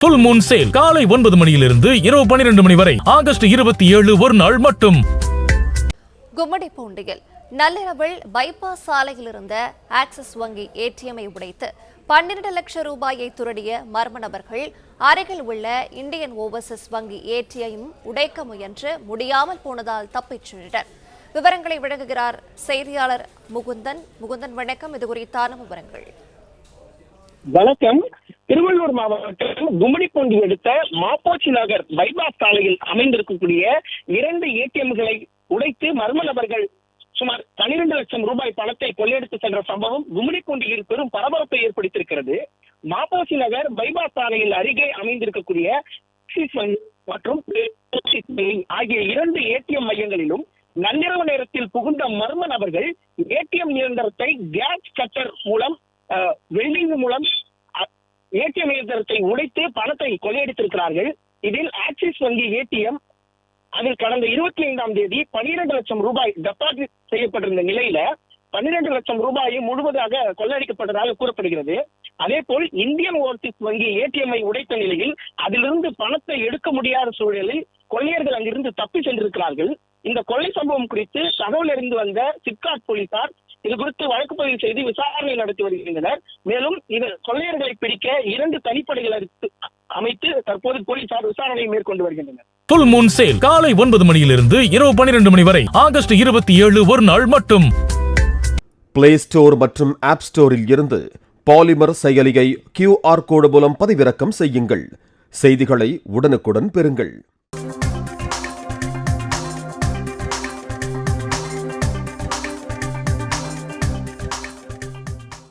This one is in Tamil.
புல் மூன் சேல் காலை 9 மணியிலிருந்து இரவு 12 மணி வரை ஆகஸ்ட் 27 ஒரு நாள் மட்டும். கும்மிடிப்பூண்டியில் நள்ளிரவில் பைபாஸ் சாலையில் இருந்த ஆக்சிஸ் வங்கி ஏடிஎம்ஐ உடைத்து 12 லட்சம் ரூபாயை திருடிய மர்ம நபர்கள் அருகில் உள்ள இந்தியன் ஓவர்சீஸ் வங்கி ஏடிஎம் உடைக்க முயன்று முடியாமல் போனதால் தப்பிச் சென்றனர். விவரங்களை வழங்குகிறார் செய்தியாளர் முகுந்தன். வணக்கம். இது குறித்தான விவரங்கள். வணக்கம். திருவள்ளூர் மாவட்டம் கும்மிடிப்பூண்டி அடுத்த மாப்போச்சி நகர் பைபாஸ் சாலையில் அமைந்திருக்கக்கூடிய 2 ஏடிஎம்களை உடைத்து மர்ம நபர்கள் சுமார் 12 லட்சம் ரூபாய் பணத்தை கொள்ளையடித்து சென்ற சம்பவம் கும்மிடிப்பூண்டியில் பெரும் பரபரப்பை ஏற்படுத்தியிருக்கிறது. மாப்போச்சி நகர் பைபாஸ் சாலையில் அருகே அமைந்திருக்கக்கூடிய ஆக்சிஸ் வங்கி மற்றும் ஆகிய 2 ஏடிஎம் மையங்களிலும் நள்ளிரவு நேரத்தில் புகுந்த மர்ம நபர்கள் ஏடிஎம் இயந்திரத்தை கேஸ் கட்டர் மூலம் வெல்டிங் மூலம் ஏடிஎம் இயந்திரத்தை உடைத்து பணத்தை கொள்ளையடித்திருக்கிறார்கள். இதில் ஆக்சிஸ் வங்கி ஏடிஎம் அதில் கடந்த 25ஆம் தேதி 12 லட்சம் ரூபாய் டெபாசிட் செய்யப்பட்டிருந்த நிலையில 12 லட்சம் ரூபாயை முழுவதாக கொள்ளையடிக்கப்பட்டதாக கூறப்படுகிறது. அதே போல் இந்தியன் ஓவர்சீஸ் வங்கி ஏடிஎம்ஐ உடைத்த நிலையில் அதிலிருந்து பணத்தை எடுக்க முடியாத சூழலில் கொள்ளையர்கள் அங்கிருந்து தப்பி சென்றிருக்கிறார்கள். இந்த கொள்ளை சம்பவம் குறித்து தகவல் அறிந்து வந்த சிப்காட் போலீசார் இது குறித்து வழக்கு பதிவு செய்து விசாரணை நடத்தி வருகின்றனர். மேலும் இது கொள்ளையர்களை பிடிக்க 2 தனிப்படைகள் அமைத்து தற்போது போலீசார் விசாரணை மேற்கொண்டு வருகின்றனர். புல் மூன் சேல் காலை 9 மணியிலிருந்து இரவு 12 மணி வரை ஆகஸ்ட் 27 ஒரு நாள் மட்டும். பிளே ஸ்டோர் மற்றும் ஆப் ஸ்டோரில் இருந்து பாலிமர் செயலியை QR கோடு மூலம் பதிவிறக்கம் செய்யுங்கள். செய்திகளை உடனுக்குடன் பெறுங்கள்.